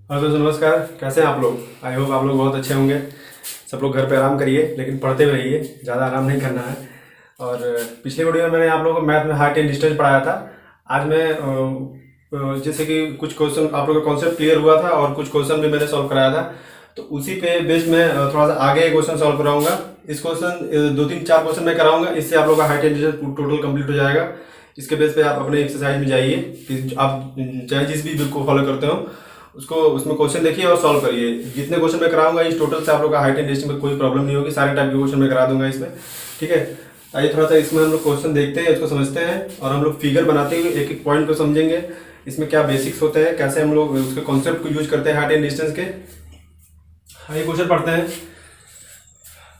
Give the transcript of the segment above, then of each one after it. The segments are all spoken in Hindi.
हाँ दोस्तों नमस्कार। कैसे हैं आप लोग? आई होप आप लोग बहुत अच्छे होंगे। सब लोग घर पे आराम करिए, लेकिन पढ़ते हुए रहिए, ज़्यादा आराम नहीं करना है। और पिछले वीडियो में मैंने आप लोगों को मैथ में हाइट एंड डिस्टेंस पढ़ाया था। आज मैं जैसे कि कुछ क्वेश्चन आप लोगों का कॉन्सेप्ट क्लियर हुआ था और कुछ क्वेश्चन भी मैंने सॉल्व कराया था, तो उसी पे बेस्ड मैं थोड़ा सा आगे क्वेश्चन सॉल्व कराऊंगा। इस क्वेश्चन 2 3 4 क्वेश्चन मैं कराऊंगा, इससे आप लोग का height and distance total complete हो जाएगा। इसके बेस पे आप अपने एक्सरसाइज में जाइए कि आप चाहे जिस भी बुक को फॉलो करते हो उसको उसमें क्वेश्चन देखिए और सॉल्व करिए। जितने क्वेश्चन मैं कराऊंगा इस टोटल से आप लोग का हाइट एंड डिस्टेंस में कोई प्रॉब्लम नहीं होगी। सारे टाइप के क्वेश्चन मैं करा दूंगा इसमें, ठीक है। आइए थोड़ा सा इसमें हम लोग क्वेश्चन देखते हैं, इसको समझते हैं और हम लोग फिगर बनाते हुए एक एक पॉइंट को समझेंगे। इसमें क्या बेसिक्स होते हैं, कैसे हम लोग उसके कॉन्सेप्ट को यूज करते हैं हाइट एंड डिस्टेंस के। आइए क्वेश्चन पढ़ते हैं।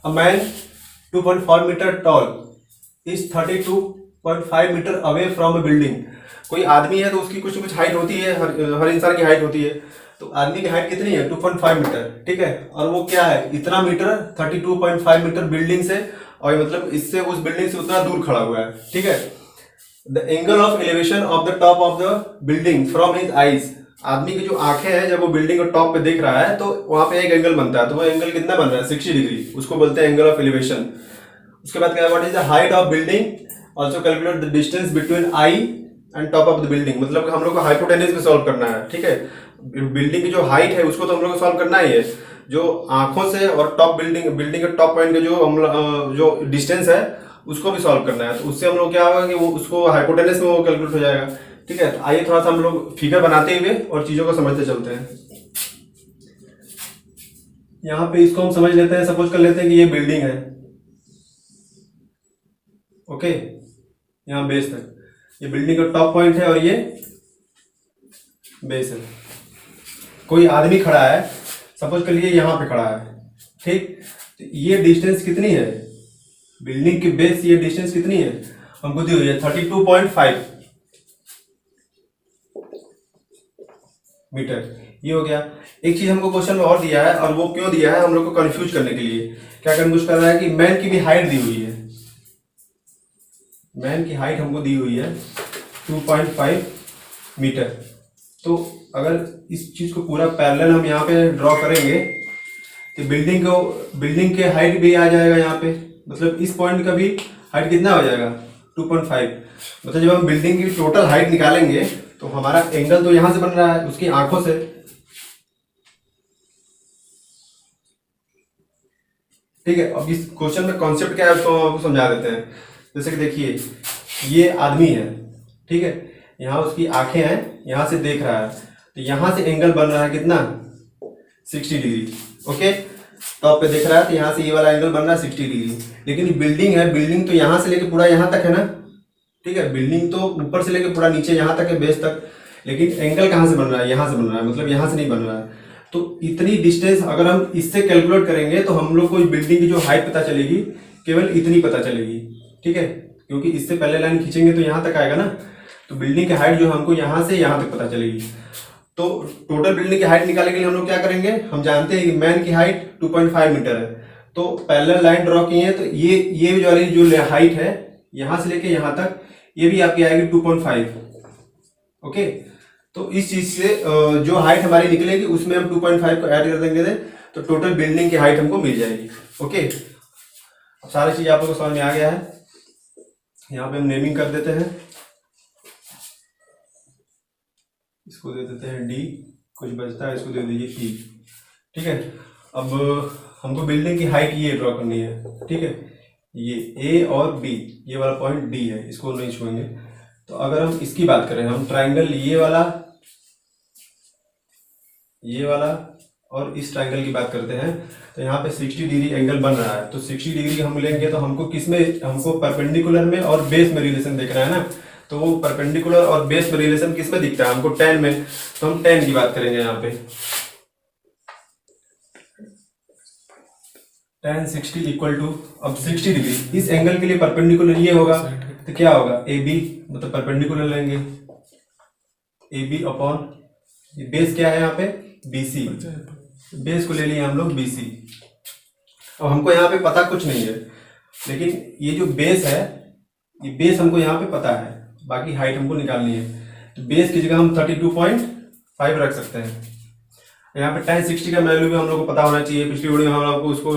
A man 2.4 metre tall is 32.5 metre away from a building. कोई आदमी है तो उसकी कुछ कुछ हाइट होती है, हर इंसान की हाइट होती है। तो आदमी की हाइट कितनी है? 2.5 मीटर, ठीक है। और वो क्या है? इतना मीटर 32.5 मीटर बिल्डिंग से, और मतलब इससे उस बिल्डिंग से उतना दूर खड़ा हुआ है, ठीक है। The angle of elevation of the top of the building from his eyes. आदमी की जो आंखें हैं जब वो बिल्डिंग को टॉप पे देख रहा है तो वहां पे एक एंगल बनता है। तो वो एंगल कितना बन रहा है? 60 डिग्री। उसको बोलते हैं एंगल ऑफ एलिवेशन। उसके बाद क्या, what is the height of building, also calculate the distance between I and top of the building. मतलब हम लोग को हाइपोटेन्यूज में सॉल्व करना है, ठीक है। बिल्डिंग की जो हाइट है उसको तो हम लोग को सॉल्व करना ही है। जो आंखों से और टॉप बिल्डिंग के टॉप पॉइंट के जो जो डिस्टेंस है उसको भी सॉल्व करना है। तो उससे हम लोग क्या होगा कि वो उसको हाइपोटेन्यूज में वो कैलकुलेट हो जाएगा, ठीक है। तो आइए थोड़ा सा हम लोग फिगर बनाते हुए और चीजों को समझते चलते हैं। यहाँ पे इसको हम समझ लेते हैं, सपोज कर लेते हैं कि ये बिल्डिंग है, ओके। यहाँ बेस है, ये बिल्डिंग का टॉप पॉइंट है और ये बेस है। कोई आदमी खड़ा है, सपोज कर लिए यहाँ पे खड़ा है, ठीक। तो ये डिस्टेंस कितनी है? बिल्डिंग की बेस ये डिस्टेंस कितनी है? हमको दी हुई है 32.5 मीटर। ये हो गया। एक चीज हमको क्वेश्चन में और दिया है, और वो क्यों दिया है? हम लोग को कंफ्यूज करने के लिए। क्या कंफ्यूज कर रहा है कि मैन की भी हाइट दी हुई है। मैन की हाइट हमको दी हुई है 2.5 मीटर। तो अगर इस चीज को पूरा पैरेलल हम यहाँ पे ड्रॉ करेंगे तो बिल्डिंग के हाइट भी आ जाएगा यहाँ पे। मतलब इस पॉइंट का भी हाइट कितना हो जाएगा? 2.5। मतलब जब हम बिल्डिंग की टोटल हाइट निकालेंगे तो हमारा एंगल तो यहाँ से बन रहा है उसकी आंखों से, ठीक है। अब इस क्वेश्चन में कॉन्सेप्ट क्या है उसको हम आपको समझा देते हैं। जैसे कि देखिए, ये आदमी है, ठीक है। यहाँ उसकी आंखें हैं, यहाँ से देख रहा है, तो यहाँ से एंगल बन रहा है कितना? 60 डिग्री, ओके। टॉप पे देख रहा है तो यहाँ से ये वाला एंगल बन रहा है 60 डिग्री। लेकिन बिल्डिंग है, बिल्डिंग तो यहाँ से लेके पूरा यहाँ तक है ना, ठीक है। बिल्डिंग तो ऊपर से लेके पूरा नीचे यहाँ तक है, बेस तक। लेकिन एंगल कहाँ से बन रहा है? यहाँ से बन रहा है, मतलब यहाँ से नहीं बन रहा है। तो इतनी डिस्टेंस अगर हम इससे कैलकुलेट करेंगे तो हम लोग को बिल्डिंग की जो हाइट पता चलेगी, केवल इतनी पता चलेगी, ठीक है। क्योंकि इससे पहले लाइन खींचेंगे तो यहाँ तक आएगा ना। तो बिल्डिंग की हाइट जो हमको यहाँ से यहाँ तक पता चलेगी। तो टोटल बिल्डिंग की हाइट निकालने के लिए हम लोग क्या करेंगे? हम जानते हैं कि मैन की हाइट 2.5 मीटर है। तो पैरेलल लाइन ड्रॉ की है, तो ये जो वाली जो हाइट है यहाँ से लेके यहाँ तक, ये भी आपकी आएगी 2.5, ओके। तो इस चीज से जो हाइट हमारी निकलेगी उसमें हम 2.5 को ऐड कर देंगे तो टोटल बिल्डिंग की हाइट हमको मिल जाएगी, ओके। अब सारी चीज आप लोगों को समझ में आ गया है। यहाँ पे हम नेमिंग कर देते हैं, इसको दे देते हैं डी, कुछ बचता है इसको दे दीजिए ई, ठीक है। अब हमको बिल्डिंग की हाइट ये ड्रॉ करनी है, ठीक है। ये ए और बी, ये वाला पॉइंट डी है, इसको नहीं छुएंगे। तो अगर हम इसकी बात करें, हम ट्राइंगल ये वाला और इस ट्राइंगल की बात करते हैं, तो यहाँ पे 60 डिग्री एंगल बन रहा है। तो 60 डिग्री हम लेंगे तो हमको हमको परपेंडिकुलर में और बेस में रिलेशन दिख रहा है ना। तो वो परपेंडिकुलर और बेस में रिलेशन किस में दिखता है? हमको tan में। तो हम tan की बात करेंगे यहाँ पे। tan 60 इक्वल टू, अब 60 डिग्री इस एंगल के लिए परपेंडिकुलर ये होगा, तो क्या होगा? ए बी, मतलब परपेंडिकुलर लेंगे ए बी अपॉन, बेस क्या है यहाँ पे? BC। बेस को ले लिया हम लोग BC। अब हमको यहाँ पे पता कुछ नहीं है, लेकिन ये जो बेस है, ये बेस हमको यहाँ पे पता है, बाकी हाइट हमको निकालनी है। तो बेस की जगह हम 32.5 रख सकते हैं। यहाँ पे tan 60 का वैल्यू भी हम लोग को पता होना चाहिए। पिछली वीडियो में हम लोग को उसको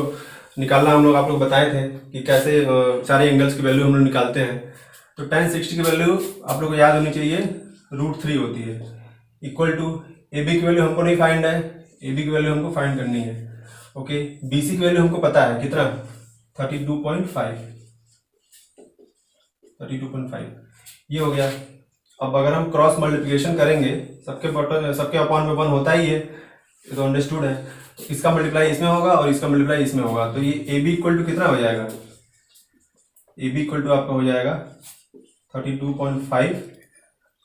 निकालना हम लोग आप लोग बताए थे कि कैसे सारे एंगल्स की वैल्यू हम लोग निकालते हैं। तो tan 60 की वैल्यू आप लोग को याद होनी चाहिए, √3 होती है, इक्वल टू AB की वैल्यू हमको नहीं फाइंड है, AB की वैल्यू हमको फाइंड करनी है। ओके, BC की वैल्यू हमको पता है कितना, 32.5 ये हो गया। अब अगर हम क्रॉस मल्टीप्लिकेशन करेंगे, सबके अपॉन में 1 होता ही है, ये तो अंडरस्टूड है। तो इसका मल्टीप्लाई इसमें होगा और इसका मल्टीप्लाई इसमें होगा, तो ये AB इक्वल टू कितना हो जाएगा, AB इक्वल टू आपका हो जाएगा 32.5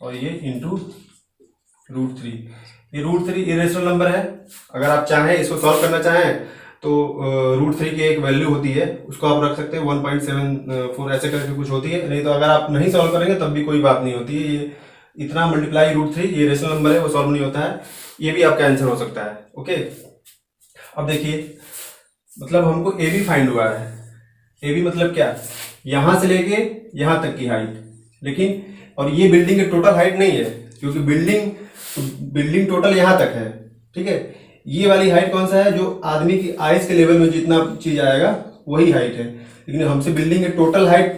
और ये इंटू √3। ये √3 इरेशनल नंबर है। अगर आप चाहें इसको सॉल्व करना चाहें तो √3 की एक वैल्यू होती है, उसको आप रख सकते हैं 1.74 ऐसे करके कुछ होती है। नहीं तो अगर आप नहीं सॉल्व करेंगे तब भी कोई बात नहीं होती है। ये इतना मल्टीप्लाई √3 ये रेशनल नंबर है, वो सॉल्व नहीं होता है, ये भी आपका आंसर हो सकता है। ओके, अब देखिए, मतलब हमको ए बी फाइंड हुआ है। ए बी मतलब क्या, यहां से लेके यहां तक की हाइट, लेकिन और ये बिल्डिंग की टोटल हाइट नहीं है, क्योंकि बिल्डिंग टोटल यहां तक है, ठीक है। ये वाली हाइट कौन सा है, जो आदमी की आइस के लेवल में जितना चीज आएगा वही हाइट है, लेकिन हमसे बिल्डिंग की टोटल हाइट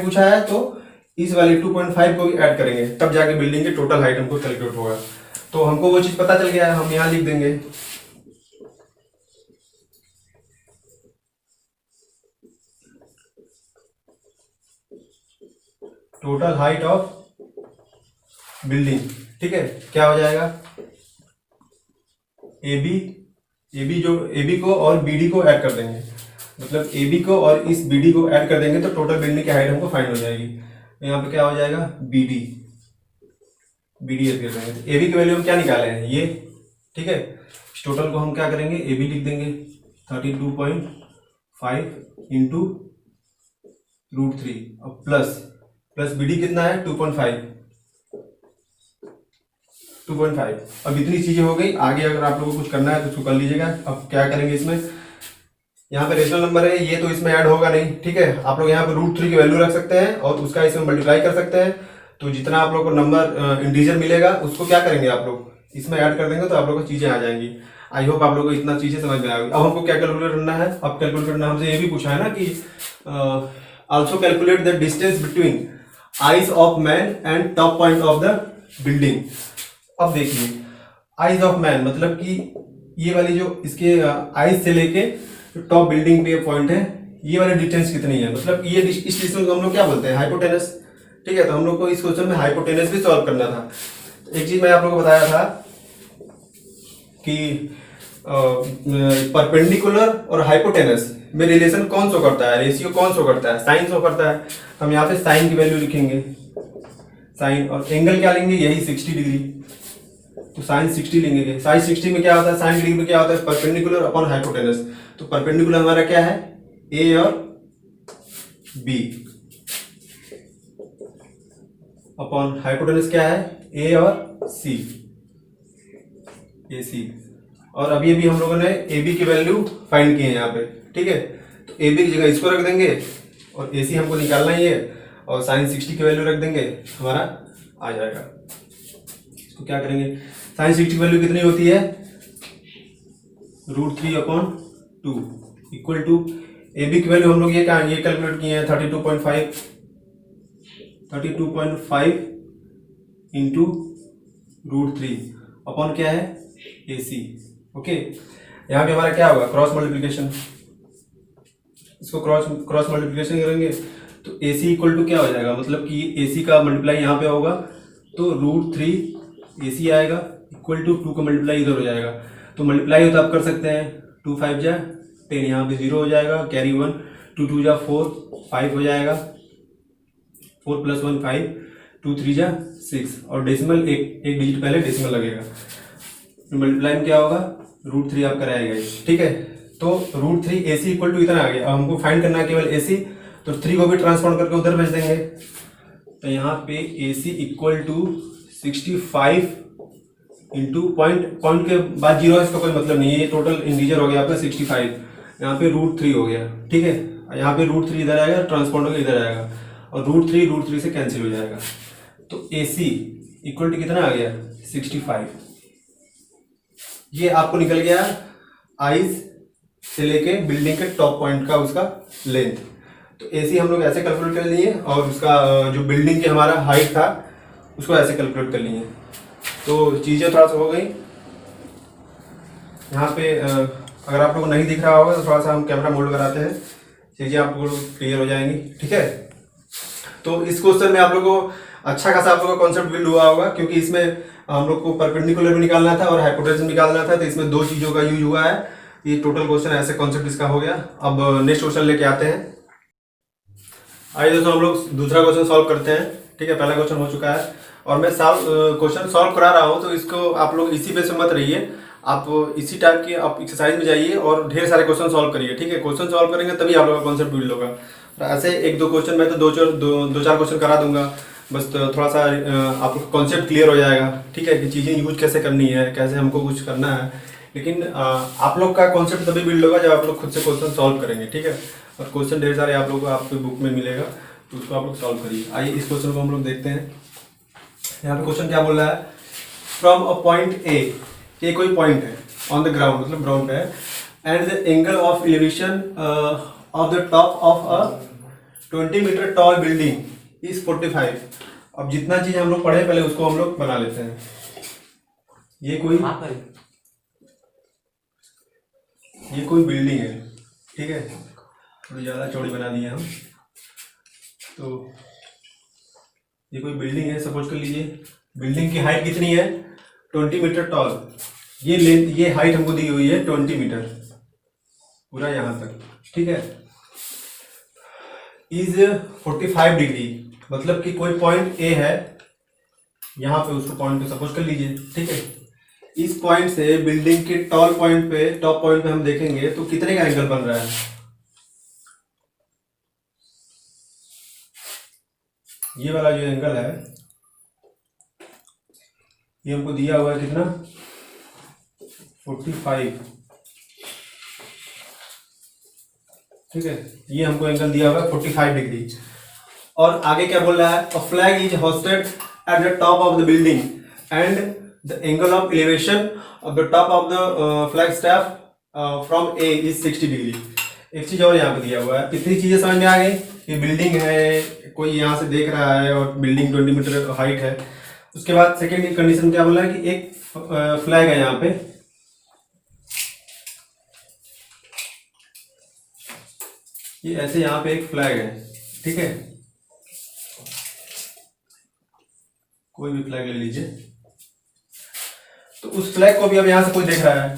पूछा है, तो इस वाली 2.5 को भी ऐड करेंगे, तब जाके बिल्डिंग की टोटल हाइट हमको कैलकुलेट होगा। तो हमको वो चीज पता चल गया है, हम यहाँ लिख देंगे टोटल हाइट ऑफ बिल्डिंग, ठीक है। क्या हो जाएगा, AB को और BD को ऐड कर देंगे, मतलब AB को और इस BD को ऐड कर देंगे तो टोटल बिल्डिंग की हाइट हमको फाइंड हो जाएगी। तो यहाँ पे क्या हो जाएगा, BD ऐड कर देंगे। AB की वैल्यू हम क्या निकाले हैं, ये, ठीक है। इस टोटल को हम क्या करेंगे, AB लिख देंगे 32.5 इंटू √3 और प्लस BD कितना है 2.5। अब इतनी चीजें हो गई। आगे अगर आप लोगों को कुछ करना है तो उसको कर लीजिएगा। अब क्या करेंगे, इसमें यहाँ पे रेशनल नंबर है, ये तो इसमें ऐड होगा नहीं, ठीक है। आप लोग यहाँ पे √3 की वैल्यू रख सकते हैं और उसका इसमें मल्टीप्लाई कर सकते हैं, तो जितना आप लोग को नंबर इंटीजर मिलेगा उसको क्या करेंगे, आप लोग इसमें ऐड कर देंगे तो आप लोग को चीजें आ जाएंगी। आई होप आप लोग को इतना चीजें समझ में आएगी। अब हमको क्या कैलकुलेट करना है, अब कैलकुलेट करना हमसे ये भी पूछा है ना कि also calculate the distance between eyes of man and top point of the building. अब देखिए, आईज ऑफ मैन मतलब कि ये वाली जो इसके आईज से लेके टॉप बिल्डिंग पे पॉइंट है, ये वाली डिस्टेंस कितनी है, मतलब ये इस डिस्टेंस को हम लोग क्या बोलते हैं, हाइपोटेनस, ठीक है। तो हम लोग को इस क्वेश्चन में हाइपोटेनस भी सॉल्व करना था। एक चीज मैं आप लोग को बताया था कि परपेंडिकुलर और हाइपोटेनस में रिलेशन कौन शो करता है, रेशियो कौन शो करता है, साइन शो करता है। हम यहाँ पे साइन की वैल्यू लिखेंगे, साइन, और एंगल क्या लेंगे, यही 60 डिग्री, तो साइन 60 लेंगे। साइन 60 में क्या होता है, साइन डिग्री में क्या होता है, परपेंडिकुलर अपॉन हाइपोटेनस। तो परपेंडिकुलर हमारा क्या है, ए और बी, अपॉन हाइपोटेनस क्या है, ए और सी, ए सी। और अभी हम लोगों ने ए बी की वैल्यू फाइंड की है यहाँ पे, ठीक है। तो ए बी की जगह इसको रख देंगे और ए सी हमको निकालना ही है, और साइन 60 की वैल्यू रख देंगे, हमारा आ जाएगा। इसको क्या करेंगे, साइन 60 की वैल्यू कितनी होती है, √3/2 इक्वल टू ए बी की वैल्यू हम लोग ये कैलकुलेट किए हैं 32.5 इंटू √3 अपॉन क्या है, ए सी। ओके, यहाँ पे हमारा क्या होगा, क्रॉस मल्टीप्लीकेशन। इसको क्रॉस मल्टीप्लीकेशन करेंगे तो ए सी इक्वल टू क्या हो जाएगा, मतलब कि ए सी का मल्टीप्लाई यहाँ पे होगा तो √3 ए सी आएगा इक्वल टू 2 का मल्टीप्लाई इधर हो जाएगा। तो मल्टीप्लाई हो तो आप कर सकते हैं, 2 5 जा 10, यहाँ पे 0 हो जाएगा, कैरी 1, 2 2 जा 4, 5 हो जाएगा, 4 + 1 5, 2 3 जा 6, और डेसिमल एक डिजिट पहले डेसिमल लगेगा। मल्टीप्लाई में क्या होगा, √3 आपका रहेगा, ठीक है। तो √3 AC इक्वल टू इतना आ गया। अब हमको फाइंड करना है केवल AC, तो 3 को भी ट्रांसफॉर्म करके उधर भेज देंगे। तो यहाँ पे AC equal to 65 into point के बाद 0 है, इसका कोई मतलब नहीं है, ये टोटल इंटीजर हो गया आपका 65, यहाँ पे √3 हो गया, ठीक है। यहाँ पे √3 इधर आएगा, ट्रांसफॉर्म होकर इधर आएगा, और √3 से कैंसिल हो जाएगा। तो AC इक्वल टू कितना आ गया, 65, ये आपको निकल गया आइज से लेके बिल्डिंग के टॉप पॉइंट का उसका लेंथ। तो एसी हम लोग ऐसे कैलकुलेट कर लिए और उसका जो बिल्डिंग की हमारा हाइट था उसको ऐसे कैलकुलेट कर लिए। तो चीज़ें थोड़ा सा हो गई यहाँ पे। अगर आप लोग को नहीं दिख रहा होगा तो थोड़ा सा हम कैमरा मोल्ड कराते हैं, चीज़ें आप लोग क्लियर हो जाएंगी। ठीक है, तो इस क्वेश्चन में आप लोग को अच्छा खासा आप लोग का कॉन्सेप्ट बिल्ड हुआ होगा, क्योंकि इसमें हम लोग को परपेंडिकुलर भी निकालना था और हाइपोटेनस निकालना था। तो इसमें दो चीज़ों का यूज हुआ है। ये टोटल क्वेश्चन ऐसे कॉन्सेप्ट इसका हो गया। अब नेक्स्ट क्वेश्चन लेके आते हैं। आइए दोस्तों, हम लोग दूसरा क्वेश्चन सॉल्व करते हैं। ठीक है, पहला क्वेश्चन हो चुका है और मैं क्वेश्चन सॉल्व करा रहा हूँ, तो इसको आप लोग इसी पे से मत रहिए, आप इसी टाइप की आप एक्सरसाइज में जाइए और ढेर सारे क्वेश्चन सॉल्व करिए। ठीक है, क्वेश्चन सॉल्व करेंगे तभी आप लोग का कॉन्सेप्ट बिल्ड होगा। तो ऐसे एक दो क्वेश्चन मैं तो दो चार क्वेश्चन करा दूंगा, बस तो थोड़ा सा आप लोग कॉन्सेप्ट क्लियर हो जाएगा। ठीक है, कि चीज़ें यूज कैसे करनी है, कैसे हमको कुछ करना है। लेकिन आप लोग का कॉन्सेप्ट तभी बिल्ड होगा जब आप लोग खुद से क्वेश्चन सॉल्व करेंगे। ठीक है, और क्वेश्चन ढेर सारे आप लोग को आपकी बुक में मिलेगा, तो उसको आप लोग सॉल्व करिए। आइए इस क्वेश्चन को हम लोग देखते हैं। यहाँ पे क्वेश्चन क्या बोल रहा है, फ्रॉम अ पॉइंट ए कोई पॉइंट है ऑन द ग्राउंड, मतलब ग्राउंड पे है, and the angle of elevation of the top of a 20 metre tall building is 45। अब जितना चीज हम लोग पढ़े पहले उसको हम लोग बना लेते हैं। ये कोई बिल्डिंग है। ठीक है, थोड़ी ज़्यादा चौड़ी बना दी है हम। तो ये कोई बिल्डिंग है, सपोज कर लीजिए। बिल्डिंग की हाइट कितनी है, 20 मीटर टॉल। ये लेंथ, ये हाइट हमको दी हुई है 20 मीटर, पूरा यहाँ तक। ठीक है, इज 45 डिग्री, मतलब कि कोई पॉइंट ए है यहाँ पे, उसको पॉइंट को सपोज कर लीजिए। ठीक है, इस पॉइंट से बिल्डिंग के टॉप पॉइंट पे हम देखेंगे तो कितने का एंगल बन रहा है। ये वाला जो एंगल है ये हमको दिया हुआ है कितना, 45। ठीक है, ये हमको एंगल दिया हुआ है 45 डिग्री। और आगे क्या बोल रहा है, a flag is hoisted at the top of the building and the angle of elevation of the top of the flag staff from A is 60 degree. एक चीज और यहाँ पे दिया हुआ है, कितनी चीजें समझ में आ गई। ये बिल्डिंग है, कोई यहाँ से देख रहा है और बिल्डिंग 20 मीटर हाइट है। उसके बाद सेकेंड कंडीशन क्या बोला है कि एक फ्लैग है यहाँ पे, ये ऐसे यहाँ पे एक फ्लैग है। ठीक है, कोई भी फ्लैग ले लीजिए। तो उस फ्लैग को भी अब यहां से कोई देख रहा है,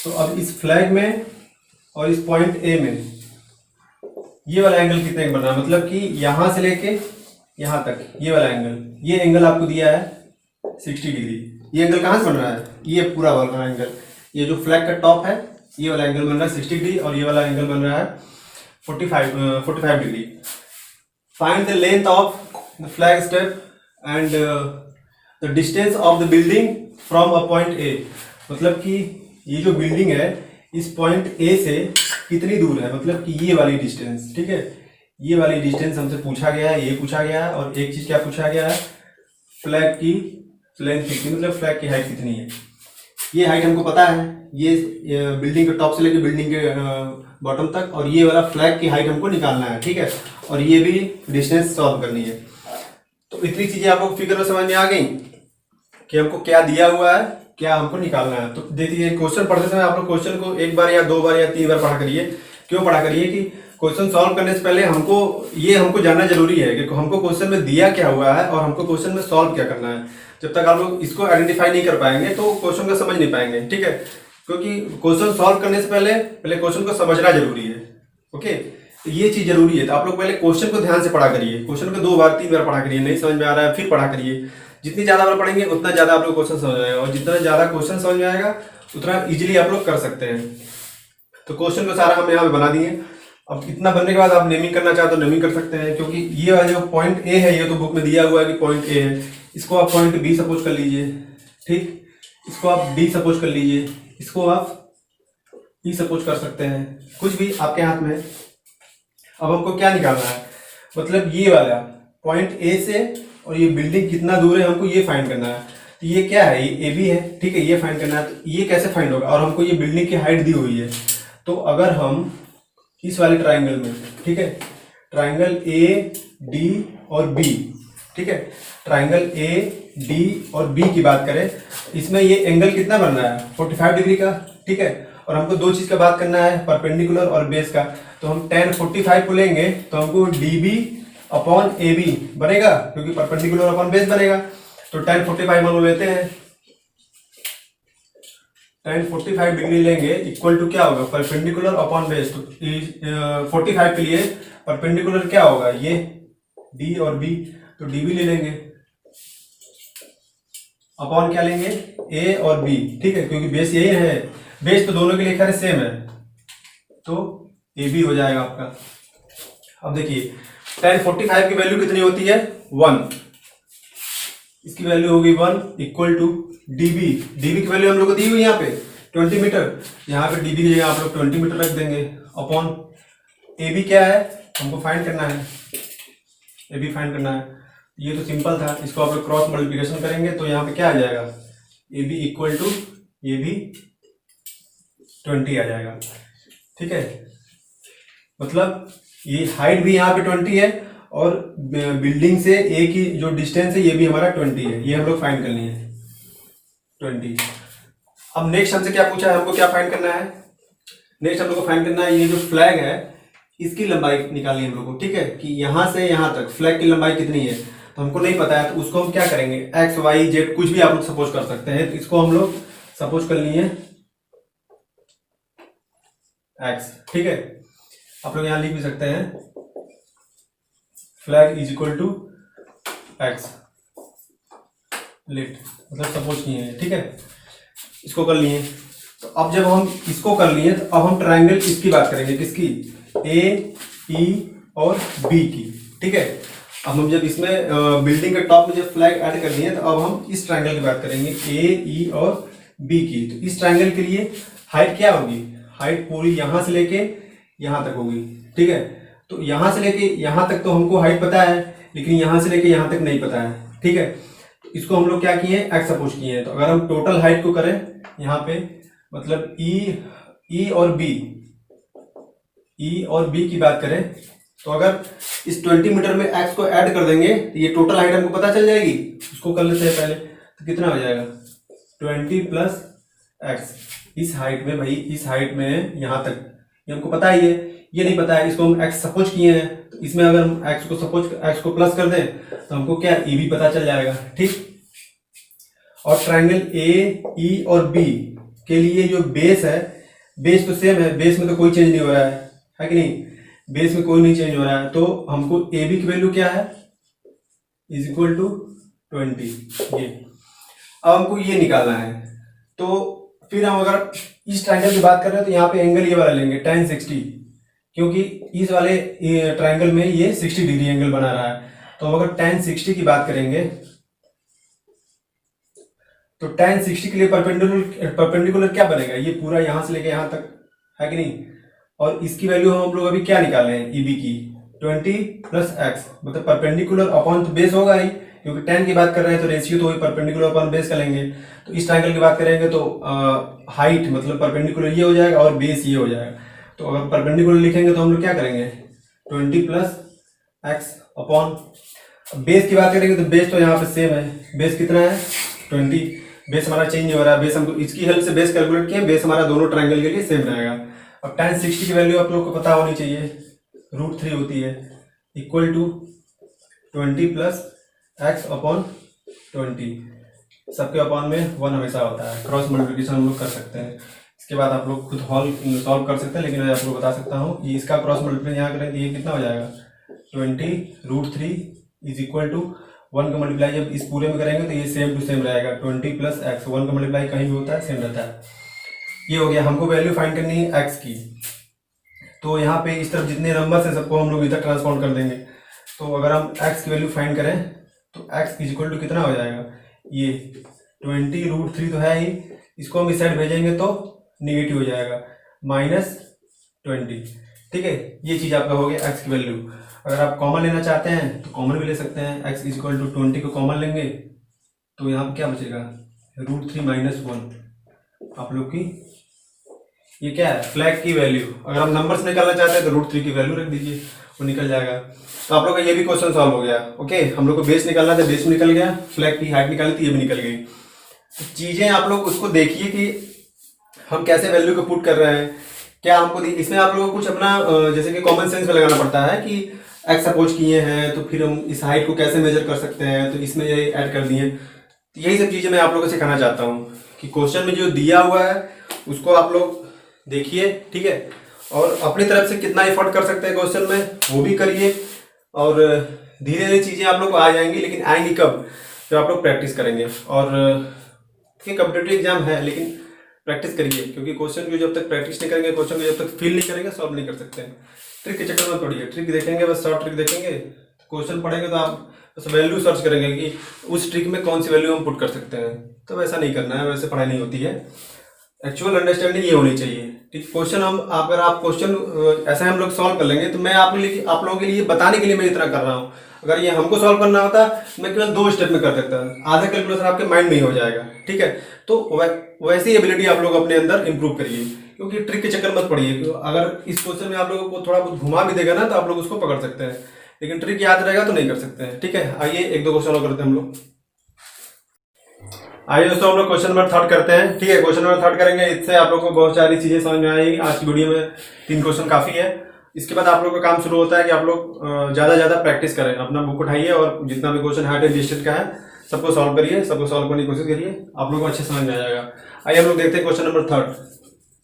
तो अब इस फ्लैग में और इस पॉइंट ए में ये वाला एंगल कितने का बन रहा है, मतलब कि यहां से लेके यहां तक ये वाला एंगल, ये एंगल आपको दिया है 60 डिग्री। ये एंगल कहां से बन रहा है, ये पूरा वाला एंगल, ये जो फ्लैग का टॉप है ये वाला एंगल बन रहा है 60 डिग्री और ये वाला एंगल बन रहा है 45 degree. Find the length of the flag step and the distance of the building from a point A, मतलब कि ये जो बिल्डिंग है इस पॉइंट ए से कितनी दूर है, मतलब कि ये वाली डिस्टेंस। ठीक है, ये वाली डिस्टेंस हमसे पूछा गया है, ये पूछा गया है। और एक चीज क्या पूछा गया है, फ्लैग की लेंथ कितनी, मतलब फ्लैग की हाइट कितनी है। ये हाइट हमको पता है, ये बिल्डिंग के टॉप से लेकर बिल्डिंग के बॉटम तक, और ये वाला फ्लैग की हाइट हमको निकालना है। ठीक है, और ये भी डिस्टेंस सॉल्व करनी है। तो इतनी चीजें आपको फिगर में समझ में आ गई कि हमको क्या दिया हुआ है, क्या हमको निकालना है। तो देखिए, क्वेश्चन पढ़ते समय आप लोग क्वेश्चन को एक बार या दो बार या तीन बार पढ़ा करिए। क्यों पढ़ा करिए कि क्वेश्चन सॉल्व करने से पहले हमको जानना जरूरी है कि हमको क्वेश्चन में दिया क्या हुआ है और हमको क्वेश्चन में सॉल्व क्या करना है। जब तक आप लोग इसको आइडेंटिफाई नहीं कर पाएंगे तो क्वेश्चन को समझ नहीं पाएंगे। ठीक है, क्योंकि क्वेश्चन सॉल्व करने से पहले क्वेश्चन को समझना जरूरी है। ओके, तो ये चीज जरूरी है। तो आप लोग पहले क्वेश्चन को ध्यान से पढ़ा करिए, क्वेश्चन को 2 बार 3 बार पढ़ा करिए। नहीं समझ में आ रहा है फिर पढ़ा करिए। जितनी ज्यादा बार पढ़ेंगे उतना ज्यादा आप लोग क्वेश्चन समझ में आएगा, और जितना ज्यादा क्वेश्चन समझ में आएगा उतना इजीली आप लोग कर सकते हैं। तो क्वेश्चन को सारा हम यहाँ पे बना दिए। अब इतना बनने के बाद आप नेमिंग करना चाहते तो नेमिंग कर सकते हैं, क्योंकि ये वाला जो पॉइंट ए है ये तो बुक में दिया हुआ है कि पॉइंट ए है। इसको आप पॉइंट बी सपोज कर लीजिए। ठीक, इसको आप डी सपोज कर लीजिए, इसको आप ई सपोज कर सकते हैं, कुछ भी आपके हाथ में है। अब हमको क्या निकालना है, मतलब ये वाला पॉइंट ए से और ये बिल्डिंग कितना दूर है हमको ये फाइंड करना है। तो ये क्या है, ये ए बी है, ठीक है, ये फाइंड करना है। तो ये कैसे फाइंड होगा, और हमको ये बिल्डिंग की हाइट दी हुई है। तो अगर हम इस वाले ट्राइंगल में, ठीक है, ट्राइंगल ए डी और बी, ठीक है, ट्राइंगल ए डी और बी की बात करें, इसमें ये एंगल कितना बन रहा है, 45 डिग्री का, ठीक है। और हमको दो चीज का बात करना है, परपेंडिकुलर और बेस का। तो हम tan 45 को लेंगे तो हमको D B upon A B बनेगा, क्योंकि परपेंडिकुलर अपॉन बेस बनेगा। तो tan 45 हम लेते हैं, tan 45 डिग्री लेंगे इक्वल टू क्या होगा, परपेंडिकुलर अपॉन बेस। तो 45 के लिए परपेंडिकुलर क्या होगा, ये डी और बी, तो डी बी ले लेंगे अपॉन क्या लेंगे, ए और बी, ठीक है, क्योंकि बेस यही है, बेस तो दोनों के लिए खैर सेम है, तो ए बी हो जाएगा आपका। अब देखिए tan 45 की वैल्यू कितनी होती है, 1, इसकी वैल्यू होगी 1 इक्वल टू डीबी। डीबी की वैल्यू हम लोग को दी हुई यहाँ पे 20 मीटर, यहाँ पे डीबी की जगह आप लोग 20 मीटर रख देंगे अपॉन ए बी क्या है, हमको फाइंड करना है, ए बी फाइंड करना है। ये तो सिंपल था, इसको आप लोग क्रॉस मल्टीप्लिकेशन करेंगे तो यहाँ पे क्या आ जाएगा, ए बी इक्वल टू ये भी 20 आ जाएगा, ठीक है। मतलब ये हाइट भी यहाँ पे 20 है और बिल्डिंग से ए की जो डिस्टेंस है ये भी हमारा 20 है, ये हम लोग फाइंड करनी है 20। अब नेक्स्ट हमसे क्या पूछा है, हमको क्या फाइंड करना है, नेक्स्ट हम लोग को फाइंड करना है ये जो फ्लैग है इसकी लंबाई निकालनी है हम लोग को, ठीक है, कि यहां से यहां तक फ्लैग की लंबाई कितनी है, तो हमको नहीं पता है। तो उसको हम क्या करेंगे, एक्स वाई जेड कुछ भी आप लोग सपोज कर सकते हैं। तो इसको हम लोग सपोज कर लिए एक्स, ठीक है, आप लोग यहां लिख भी सकते हैं flag is equal to x let, मतलब सपोज किए हैं, ठीक है, इसको कर लिए। तो अब जब हम इसको कर लिए तो अब हम ट्रायंगल इसकी बात करेंगे, किसकी, ए ई और बी की, ठीक है। अब हम जब इसमें बिल्डिंग के टॉप में जब फ्लैग ऐड कर दिए तो अब हम इस ट्रायंगल की बात करेंगे, ए ई और बी की। तो इस ट्रायंगल के लिए हाइट क्या होगी, हाइट पूरी यहां से लेके यहां तक होगी, ठीक है। तो यहां से लेके यहां तक तो हमको हाइट पता है, लेकिन यहां से लेके यहां तक नहीं पता है, ठीक है। तो इसको हम लोग क्या किए हैं, एक्स सपोज किए हैं। तो अगर हम टोटल हाइट को करें यहाँ पे, मतलब ई और बी की बात करें, तो अगर इस 20 मीटर में एक्स को ऐड कर देंगे तो ये टोटल हाइट हमको पता चल जाएगी। उसको कर लेते हैं पहले, तो कितना हो जाएगा 20 प्लस एक्स। इस हाइट में भाई, इस हाइट में यहाँ तक ये हमको पता ही है, ये नहीं पता है, इसको हम एक्स सपोज किए हैं। तो इसमें अगर हम एक्स को प्लस कर दें तो हमको क्या ई भी पता चल जाएगा, ठीक। और ट्रायंगल ए ई और बी के लिए जो बेस है, बेस तो सेम है, बेस में तो कोई चेंज नहीं हो रहा है कि नहीं, बेस में कोई नहीं चेंज हो रहा है। तो हमको ए बी की वैल्यू क्या है, इज इक्वल टू 20, ये। अब हमको ये निकालना है। तो फिर हम अगर इस ट्रायंगल की बात कर रहे हैं तो यहाँ पे एंगल ये वाला लेंगे tan 60, क्योंकि इस वाले ट्रायंगल में ये 60 डिग्री एंगल बना रहा है। तो हम अगर tan 60 की बात करेंगे तो tan 60 के लिए परपेंडिकुलर क्या बनेगा, ये पूरा यहां से लेके यहां तक, है कि नहीं। और इसकी वैल्यू हम लोग अभी क्या निकाल रहे हैं, ई बी की 20 प्लस एक्स, मतलब परपेंडिकुलर अपॉन तो बेस होगा ही, क्योंकि tan की बात कर रहे हैं तो रेशियो तो वही परपेंडिकुलर अपॉन बेस का लेंगे। तो इस ट्रायंगल की बात करेंगे तो हाइट मतलब परपेंडिकुलर ये हो जाएगा और बेस ये हो जाएगा। तो अगर परपेंडिकुलर लिखेंगे तो हम लोग क्या करेंगे 20 प्लस एक्स अपॉन, बेस की बात करेंगे तो बेस तो यहाँ पे सेम है, बेस कितना है 20, बेस हमारा चेंज नहीं हो रहा है, बेस हमको इसकी हेल्प से बेस कैलकुलेट किए, बेस हमारा दोनों ट्रायंगल के लिए सेम रहेगा। अब tan 60 की वैल्यू आप लोग को पता होनी चाहिए, √3 होती है, equal to 20 plus x upon 20, सबके अपॉन में 1 हमेशा होता है। क्रॉस मल्टीप्लिकेशन हम लोग कर सकते हैं, इसके बाद आप लोग खुद सॉल्व कर सकते हैं, लेकिन मैं आप लोग बता सकता हूँ ये इसका क्रॉस मल्टीप्लिकेशन यहाँ करें तो ये कितना हो जाएगा 20 √3 इज इक्वल टू 1 का मल्टीप्लाई जब इस पूरे में करेंगे तो ये सेम टू सेम रहेगा, 20 प्लस एक्स। 1 का मल्टीप्लाई कहीं भी होता है सेम रहता है। ये हो गया, हमको वैल्यू फाइंड करनी है एक्स की। तो यहाँ पे इस तरफ जितने नंबर्स हैं सबको हम लोग इधर ट्रांसफॉर्म कर देंगे। तो अगर हम एक्स की वैल्यू फाइंड करें तो एक्स इज इक्वल टू कितना हो जाएगा, ये 20 √3 तो है ही, इसको हम इस साइड भेजेंगे तो निगेटिव हो जाएगा -20, ठीक है। ये चीज़ आपका हो गया एक्स की वैल्यू। अगर आप कॉमन लेना चाहते हैं तो कॉमन भी ले सकते हैं, एक्स इज इक्वल टू 20 को कॉमन लेंगे तो यहाँ पे क्या बचेगा, √3 - 1 आप लोग की ये क्या है, फ्लैग की वैल्यू। अगर आप नंबर्स निकालना चाहते हैं तो √3 की वैल्यू रख दीजिए, वो निकल जाएगा। तो आप लोग का ये भी क्वेश्चन सॉल्व हो गया। ओके, हम लोग को बेस निकालना था, बेस निकल गया, फ्लैग की हाइट निकाली थी, ये भी निकल गई। तो चीजें आप लोग उसको देखिए कि हम कैसे वैल्यू को पुट कर रहे हैं। क्या हमको इसमें आप लोगों को कुछ अपना जैसे कि कॉमन सेंस में लगाना पड़ता है कि एक्स सपोज किए हैं तो फिर हम इस हाइट को कैसे मेजर कर सकते हैं, तो इसमें ये ऐड कर दिए। तो यही सब चीजें मैं आप लोगों को सिखाना चाहता हूँ कि क्वेश्चन में जो दिया हुआ है उसको आप लोग देखिए, ठीक है, और अपनी तरफ से कितना एफर्ट कर सकते हैं क्वेश्चन में वो भी करिए। और धीरे धीरे चीजें आप लोग को आ जाएंगी, लेकिन आएंगी कब, जब आप लोग प्रैक्टिस करेंगे। और कॉम्पिटेटिव एग्जाम है लेकिन प्रैक्टिस करिए, क्योंकि क्वेश्चन को जब तक प्रैक्टिस नहीं करेंगे, क्वेश्चन को जब तक फील नहीं करेंगे, सॉल्व नहीं कर सकते हैं। ट्रिक के चक्कर में पड़िए, ट्रिक देखेंगे बस, शॉर्ट ट्रिक देखेंगे, क्वेश्चन पढ़ेंगे तो आप बस वैल्यू सर्च करेंगे कि उस ट्रिक में कौन सी वैल्यू हम पुट कर सकते हैं। तो वैसा नहीं करना है, वैसे पढ़ाई नहीं होती है। एक्चुअल अंडरस्टैंडिंग ये होनी चाहिए, ठीक। क्वेश्चन हम अगर आप क्वेश्चन ऐसे हम लोग सॉल्व कर लेंगे, तो मैं आप लोगों के लिए बताने के लिए मैं इतना कर रहा हूँ। अगर ये हमको सॉल्व करना होता मैं केवल 2 स्टेप में कर सकता, आधा कैलकुलेशन आपके माइंड में ही हो जाएगा, ठीक है। तो वैसी एबिलिटी आप लोग अपने अंदर इंप्रूव करिए, क्योंकि ट्रिक के चक्कर मत पड़िए। अगर इस क्वेश्चन में आप लोगों को थोड़ा बहुत घुमा भी देगा ना, तो आप लोग उसको पकड़ सकते हैं, लेकिन ट्रिक याद रहेगा तो नहीं कर सकते हैं, ठीक है। आइए 1-2 क्वेश्चन और करते हैं हम लोग। आइए दोस्तों, हम लोग क्वेश्चन नंबर 3 करते हैं, ठीक है। क्वेश्चन नंबर 3 करेंगे, इससे आप लोग को बहुत सारी चीजें समझ में आएगी। आज की वीडियो में 3 क्वेश्चन काफी है। इसके बाद आप लोग का काम शुरू होता है कि आप लोग ज्यादा प्रैक्टिस करें, अपना बुक उठाइए और जितना भी क्वेश्चन हार्ट एंड डिस्ट्रिक्ट का है सबको सॉल्व करिए, सबको सॉल्व करने की कोशिश करिए, आप लोग को अच्छे समझ में आ जाएगा। आइए हम लोग देखते हैं क्वेश्चन नंबर 3।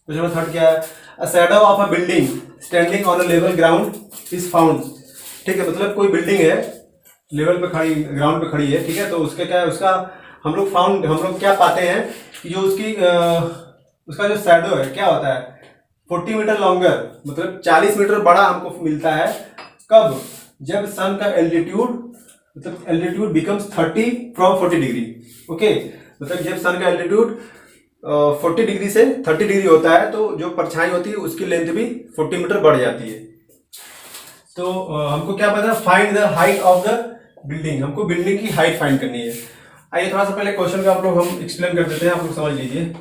क्वेश्चन नंबर 3 क्या है, a shadow of a building standing on a level ground is found, ठीक है। मतलब कोई बिल्डिंग है, लेवल पे खड़ी, ग्राउंड पे खड़ी है, ठीक है। तो उसके क्या है, उसका हम लोग क्या पाते हैं कि जो उसका जो शैडो है क्या होता है, 40 मीटर लॉन्गर, मतलब 40 मीटर बड़ा हमको मिलता है। कब, जब सन का एल्टीट्यूड, मतलब altitude becomes 30 from 40 degree. Okay, मतलब जब सन का एल्टीट्यूड 40 डिग्री से 30 डिग्री होता है, तो जो परछाई होती है उसकी लेंथ भी 40 मीटर बढ़ जाती है। तो हमको क्या पता, find the height of the building, हमको बिल्डिंग की हाइट फाइंड करनी है। आइए थोड़ा सा पहले क्वेश्चन का आप लोग हम एक्सप्लेन कर देते हैं, आप लोग समझ लीजिए।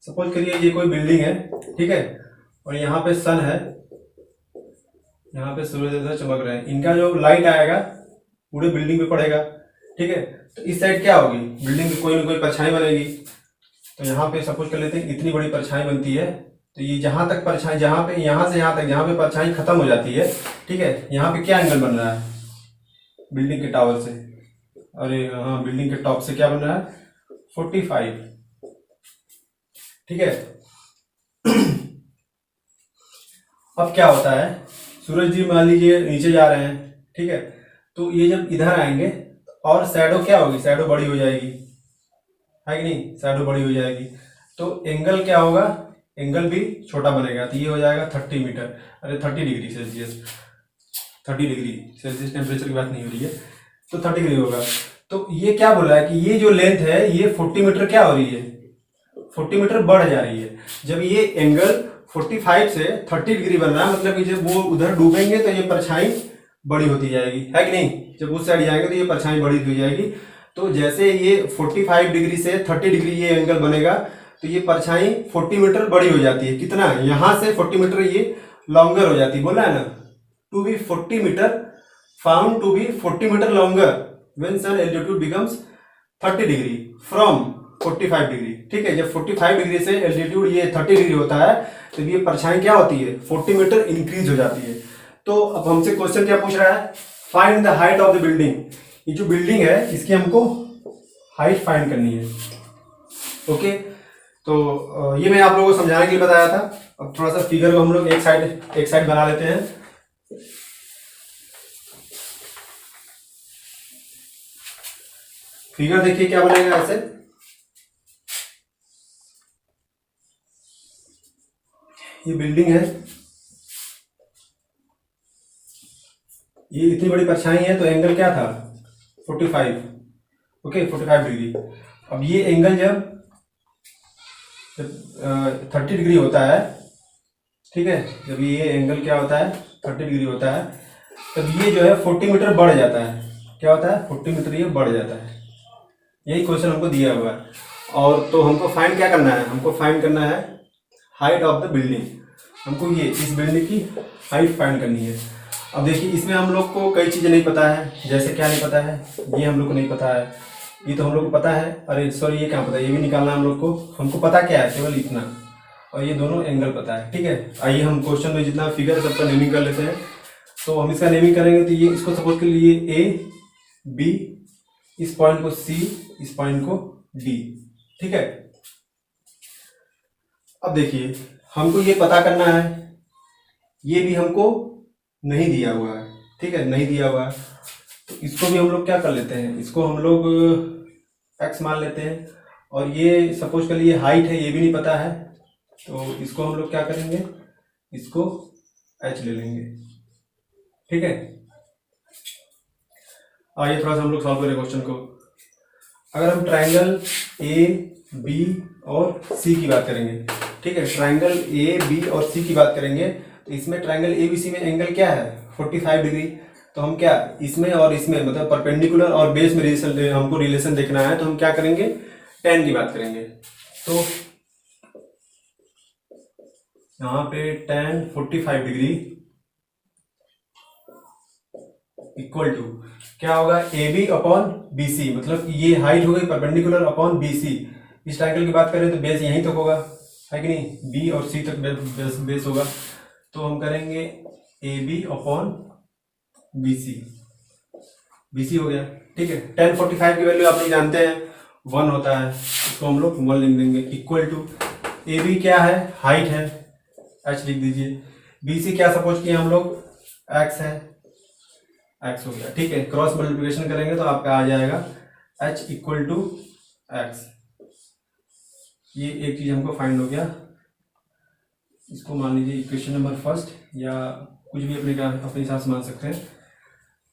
सपोज करिए ये कोई बिल्डिंग है, ठीक है, और यहाँ पे सन है, यहाँ पे सूरज जैसा चमक रहे हैं, इनका जो लाइट आएगा पूरे बिल्डिंग पे पड़ेगा, ठीक है। तो इस साइड क्या होगी, बिल्डिंग की कोई ना कोई परछाई बनेगी। तो यहाँ पे सपोज कर लेते हैं इतनी बड़ी परछाई बनती है, तो ये जहां तक परछाई, जहां पे यहाँ से यहाँ तक जहां पे परछाई खत्म हो जाती है, ठीक है, यहाँ पे क्या एंगल बन रहा है बिल्डिंग के टावर से, अरे हाँ, बिल्डिंग के टॉप से क्या बन रहा है, 45, ठीक है। अब क्या होता है, सूरज जी मान लीजिए नीचे जा रहे हैं, ठीक है, तो ये जब इधर आएंगे और शैडो क्या होगी, शैडो बड़ी हो जाएगी, है कि नहीं, शैडो बड़ी हो जाएगी। तो एंगल क्या होगा, एंगल भी छोटा बनेगा, तो ये हो जाएगा 30 मीटर, अरे 30 degree Celsius, 30 degree Celsius temperature की बात नहीं हो रही है, तो 30 डिग्री होगा। तो ये क्या बोल रहा है कि ये जो लेंथ है ये 40 मीटर क्या हो रही है, 40 मीटर बढ़ जा रही है। जब ये एंगल 45 से 30 डिग्री बन रहा है, मतलब कि जब वो उधर डूबेंगे तो ये परछाई बड़ी होती जाएगी, है कि नहीं, जब उस साइड जाएंगे तो ये परछाई बड़ी हो जाएगी। तो जैसे ये 45 डिग्री से 30 डिग्री ये एंगल बनेगा, तो ये परछाई 40 मीटर बड़ी हो जाती है। कितना, यहां से 40 मीटर ये लॉन्गर हो जाती है, बोला है ना, to be 40 metre, found to be 40 metre longer when sun altitude becomes 30 degree from 45 degree, ठीक है। जब 45 डिग्री से एल्टीट्यूड ये 30 डिग्री होता है, तो ये परछाई क्या होती है, 40 मीटर इंक्रीज हो जाती है। तो अब हमसे क्वेश्चन क्या पूछ रहा है, find the height of the building. ये जो बिल्डिंग है इसकी हमको हाइट फाइंड करनी है, ओके। तो ये मैं आप लोगों को समझाने के लिए बताया था। अब थोड़ा सा फिगर को हम लोग एक साइड बना लेते हैं। फिगर देखिए क्या बनेगा ऐसे, ये बिल्डिंग है, ये इतनी बड़ी परछाई है, तो एंगल क्या था 45, ओके, 45 डिग्री। अब ये एंगल जब 30 डिग्री होता है, ठीक है, जब ये एंगल क्या होता है 30 डिग्री होता है, तब ये जो है 40 मीटर बढ़ जाता है, क्या होता है 40 मीटर ये बढ़ जाता है, यही क्वेश्चन हमको दिया हुआ है। और तो हमको फाइंड क्या करना है, हमको फाइंड करना है हाइट ऑफ द बिल्डिंग। हमको ये इस बिल्डिंग की हाइट फाइंड करनी है। अब देखिए इसमें हम लोग को कई चीज़ें नहीं पता है, जैसे क्या नहीं पता है, ये हम लोग को नहीं पता है, ये तो हम लोग को पता है, अरे सॉरी ये क्या पता है, ये भी निकालना है हम लोग को। हमको पता क्या है, केवल इतना, और ये दोनों एंगल पता है। ठीक है, आइए हम क्वेश्चन में जितना फिगर है सबका नेमिंग कर लेते हैं। तो हम इसका नेमिंग करेंगे तो ये इसको सपोज कर लिए ए बी, इस पॉइंट को सी, इस पॉइंट को डी। ठीक है, अब देखिए हमको ये पता करना है, ये भी हमको नहीं दिया हुआ है। ठीक है, नहीं दिया हुआ है, तो इसको भी हम लोग क्या कर लेते हैं, इसको हम लोग एक्स मान लेते हैं। और ये सपोज कर लिए हाइट है, ये भी नहीं पता है, तो इसको हम लोग क्या करेंगे, इसको एच ले लेंगे। ठीक है, आइए थोड़ा सा हम लोग सॉल्व करें क्वेश्चन को। अगर हम ट्राइंगल ए बी और सी की बात करेंगे, ठीक है, ट्राइंगल ए बी और सी की बात करेंगे, तो इसमें ट्राइंगल ए बी सी में एंगल क्या है 45 डिग्री। तो हम क्या इसमें और इसमें मतलब परपेंडिकुलर और बेस में हमको रिलेशन देखना है, तो हम क्या करेंगे, tan की बात करेंगे। तो यहाँ पे tan 45 डिग्री इक्वल टू क्या होगा, A B upon B C, मतलब ये हाइट हो गई परपेंडिकुलर अपॉन बी सी। इस ट्राइंगल की बात करें तो बेस यहीं तक होगा, है कि नहीं, बी और सी तक बेस होगा। तो हम करेंगे A B upon B C हो गया। ठीक है, tan 45 की वैल्यू आप लोग जानते हैं 1 होता है, इसको हम लोग 1 लिख देंगे। इक्वल टू ए बी क्या है, हाइट है, h लिख दीजिए। बी सी क्या सपोज किया हम लोग, x है, x हो गया। ठीक है, क्रॉस मल्टीप्लिकेशन करेंगे तो आपका आ जाएगा h इक्वल टू एक्स। ये एक चीज हमको फाइंड हो गया, इसको मान लीजिए इक्वेशन नंबर फर्स्ट, या कुछ भी अपने हिसाब से मान सकते हैं।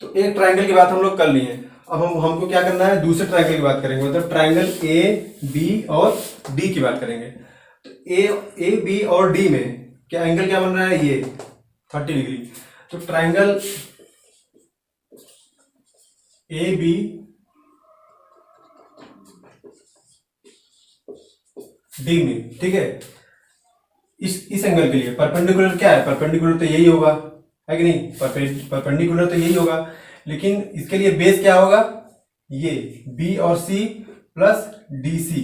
तो एक ट्राइंगल की बात हम लोग कर लिए। अब हमको क्या करना है, दूसरे ट्राइंगल की बात करेंगे, मतलब ट्राइंगल ए बी और डी की बात करेंगे। तो ए बी और डी में क्या एंगल क्या बन रहा है, ये 30 डिग्री। तो ट्राइंगल ए बी डी में, ठीक है, इस एंगल के लिए परपेंडिकुलर क्या है, परपेंडिकुलर तो यही होगा, है कि नहीं, परपेंडिकुलर तो यही होगा, लेकिन इसके लिए बेस क्या होगा, ये बी और सी प्लस डी सी।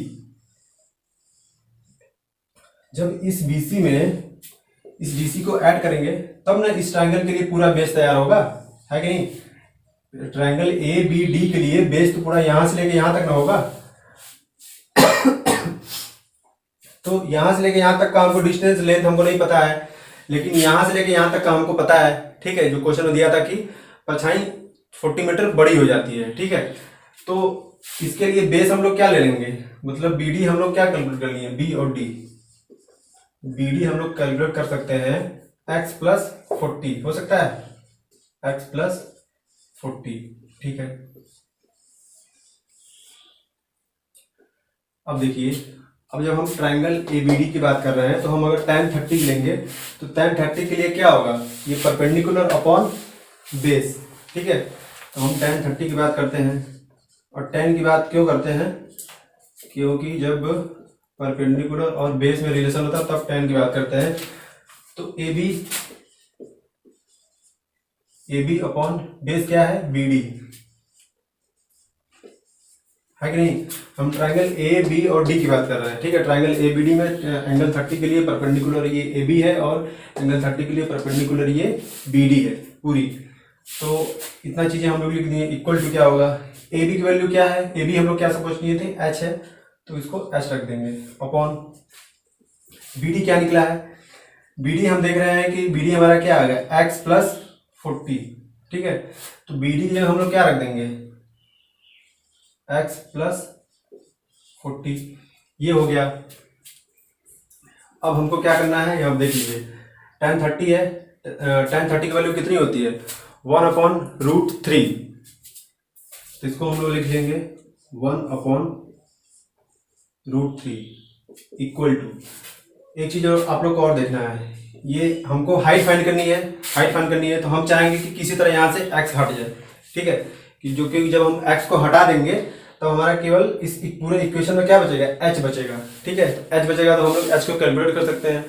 जब इस बीसी में इस डीसी को ऐड करेंगे तब ना इस ट्राइंगल के लिए पूरा बेस तैयार होगा, है कि नहीं। ट्राइंगल ए बी डी के लिए बेस तो पूरा यहां से लेके यहां तक ना होगा। तो यहां से लेके यहां तक का हमको डिस्टेंस लेंथ हमको नहीं पता है, लेकिन यहां से लेके यहां तक का हमको पता है। ठीक है, जो क्वेश्चन में दिया था कि परछाई 40 मीटर बड़ी हो जाती है। ठीक है, तो इसके लिए बेस हम लोग क्या ले लेंगे, मतलब बीडी हम लोग क्या कैलकुलेट कर लिए, बी और डी। बीडी हम लोग कैलकुलेट कर सकते हैं x प्लस 40, हो सकता है x प्लस 40। ठीक है, अब देखिए, अब जब हम ट्राइंगल एबीडी की बात कर रहे हैं तो हम अगर tan 30 लेंगे तो tan 30 के लिए क्या होगा, ये परपेंडिकुलर अपॉन बेस। ठीक है, तो हम tan 30 की बात करते हैं, और tan की बात क्यों करते हैं, क्योंकि जब परपेंडिकुलर और बेस में रिलेशन होता है तब tan की बात करते हैं। तो ए बी अपॉन बेस क्या है, बी डी, है कि नहीं। हम ट्राइंगल ए बी और डी की बात कर रहे हैं। ठीक है, ट्राइंगल ए बी डी में एंगल 30 के लिए परपेंडिकुलर ये ए बी है, और एंगल 30 के लिए परपेंडिकुलर ये बी डी है पूरी। तो इतना चीजें हम लोग लिख दिए। इक्वल टू क्या होगा, ए बी की वैल्यू क्या है, ए बी हम लोग क्या सपोज किए थे, एच है, तो इसको एच रख देंगे, अपॉन बी डी क्या निकला है, बी डी हम देख रहे हैं कि बी डी हमारा क्या आ गया, एक्स प्लस 40। ठीक है, तो बी डी जो हम लोग क्या रख देंगे, x प्लस 40, ये हो गया। अब हमको क्या करना है, अब देख लीजिए, tan 30 है, tan 30 की वैल्यू कितनी होती है, 1/√3। तो इसको हम लोग लिख लेंगे 1/√3 इक्वल टू, एक चीज और आप लोग को और देखना है, ये हमको हाइट फाइंड करनी है, हाइट फाइंड करनी है, तो हम चाहेंगे कि किसी तरह यहाँ से x हट जाए। ठीक है, कि जो कि जब हम x को हटा देंगे तो हमारा केवल इस पूरे इक्वेशन में क्या बचेगा, h बचेगा। ठीक है, तो h बचेगा तो हम लोग h को कैलकुलेट कर सकते हैं।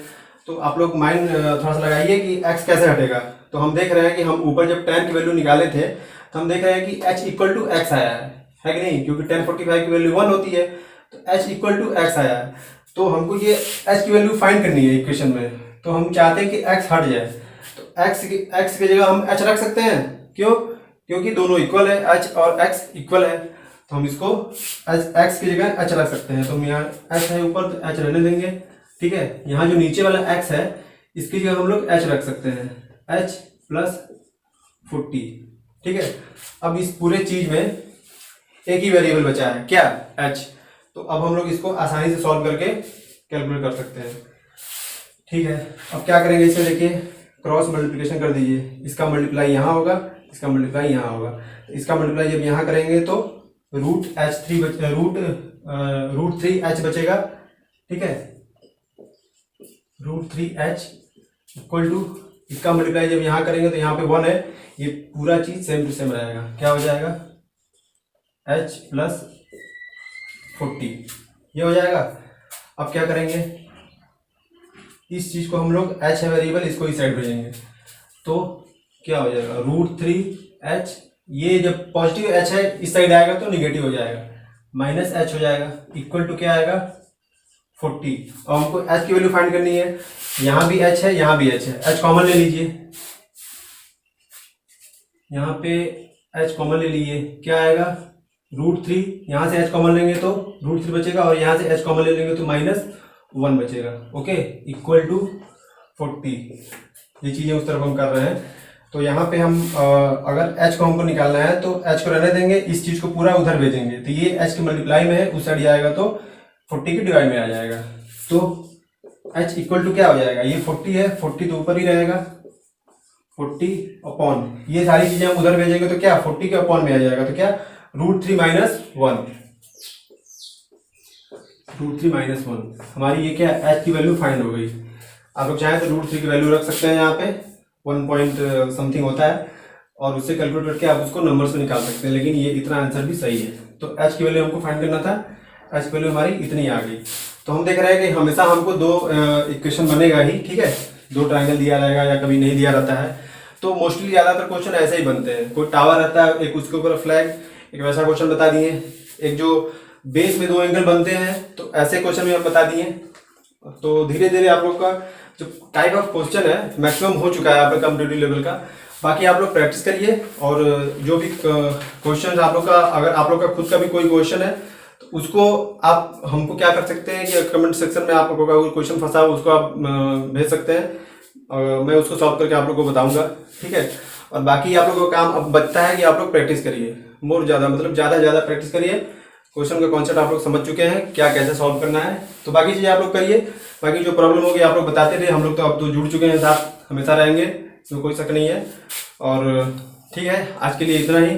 तो आप लोग माइंड थोड़ा सा लगाइए कि x कैसे हटेगा। तो हम देख रहे हैं कि हम ऊपर जब tan की वैल्यू निकाले थे तो हम देख रहे हैं कि h इक्वल टू x आया है कि नहीं, क्योंकि tan 45 की वैल्यू 1 होती है, तो h इक्वल टू x आया है। तो हमको ये h की वैल्यू फाइंड करनी है इक्वेशन में, तो हम चाहते हैं कि x हट जाए। तो x की जगह हम h रख सकते हैं, क्यों, क्योंकि दोनों इक्वल है, h और x इक्वल है, तो हम इसको x की जगह h रख सकते हैं। तो हम यहाँ h है ऊपर तो h रहने देंगे। ठीक है, यहाँ जो नीचे वाला x है इसकी जगह हम लोग h रख सकते हैं, h प्लस 40। ठीक है, अब इस पूरे चीज में एक ही वेरिएबल बचा है, क्या, h। तो अब हम लोग इसको आसानी से सॉल्व करके कैलकुलेट कर सकते हैं। ठीक है, अब क्या करेंगे, इसे देखिए क्रॉस मल्टीप्लिकेशन कर दीजिए। इसका मल्टीप्लाई यहाँ होगा, इसका मल्टीप्लाई यहाँ होगा। तो इसका मल्टीप्लाई जब यहाँ करेंगे तो रूट 3h बचेगा। ठीक है, रूट 3h इक्वल टू, इसका मल्टीप्लाई जब यहाँ करेंगे तो यहाँ पे 1 है, ये पूरा चीज सेम टू सेम रहेगा। क्या हो जाएगा, h प्लस 40, ये हो जाएगा। अब क्या करेंगे, इस चीज को हम लोग h है वेरिएबल, इसको इस साइड भेजेंगे तो क्या हो जाएगा, रूट 3h, ये जब पॉजिटिव h है इस साइड आएगा तो निगेटिव हो जाएगा, माइनस h हो जाएगा, इक्वल टू क्या आएगा 40। और हमको h की वैल्यू फाइंड करनी है, यहाँ भी h है, यहाँ भी h है, h कॉमन ले लीजिए, यहाँ पे h कॉमन ले लीजिए, क्या आएगा रूट 3, यहाँ से h कॉमन लेंगे तो रूट 3 बचेगा, और यहाँ से h कॉमन ले लेंगे तो -1 बचेगा। Okay, equal to 40। ये चीजें उस तरफ हम कर रहे हैं। तो यहाँ पे हम अगर h को हमको निकालना है तो h को रहने देंगे, इस चीज को पूरा उधर भेजेंगे, तो ये h के मल्टीप्लाई में है, उस साइड आएगा तो 40 के डिवाइड में आ जाएगा। तो h इक्वल टू क्या हो जाएगा, ये 40 है, 40 तो ऊपर ही रहेगा, 40 अपॉन, ये सारी चीजें हम उधर भेजेंगे तो क्या 40 के अपॉन में आ जाएगा, तो क्या रूट 3 माइनस 1, रूट 3 माइनस 1, हमारी ये क्या h की वैल्यू फाइंड हो गई। आप लोग चाहें तो रूट 3 की वैल्यू रख सकते हैं, यहाँ पे 1 पॉइंट समथिंग होता है, और उससे कैलकुलेट करके आप उसको नंबर से निकाल सकते हैं, लेकिन ये इतना आंसर भी सही है। तो h की वैल्यू हमको फाइंड करना था, h की वैल्यू हमारी इतनी आ गई। तो हम देख रहे हैं कि हमेशा हमको दो इक्वेशन बनेगा ही। ठीक है, दो ट्रायंगल दिया रहेगा या कभी नहीं दिया रहता है, तो मोस्टली ज्यादातर क्वेश्चन ऐसे ही बनते हैं। कोई टावर रहता है, एक उसके ऊपर फ्लैग, एक वैसा क्वेश्चन बता दिए, एक जो बेस में दो एंगल बनते हैं, तो ऐसे क्वेश्चन भी हम बता दिए। तो धीरे धीरे आप लोग का जो टाइप ऑफ क्वेश्चन है मैक्सिमम हो चुका है आप लोग कॉम्पिटिटिव लेवल का। बाकी आप लोग प्रैक्टिस करिए, और जो भी क्वेश्चन आप लोग का, अगर आप लोग का खुद का भी कोई क्वेश्चन है तो उसको आप हमको क्या कर सकते हैं कि कमेंट सेक्शन में आप लोगों का कोई क्वेश्चन फंसा हो उसको आप भेज सकते हैं, मैं उसको सॉल्व करके आप लोग को बताऊंगा। ठीक है, और बाकी आप लोगों का काम अब बचता है कि आप लोग प्रैक्टिस करिए, मोर ज़्यादा मतलब ज़्यादा प्रैक्टिस करिए। क्वेश्चन का कॉन्सेप्ट आप लोग समझ चुके हैं, क्या कैसे सॉल्व करना है, तो बाकी चीज़ें आप लोग करिए। बाकी जो प्रॉब्लम होगी आप लोग बताते रहिए, हम लोग तो अब तो जुड़ चुके हैं साथ, हमेशा रहेंगे, इसमें कोई शक नहीं है। और ठीक है, आज के लिए इतना ही।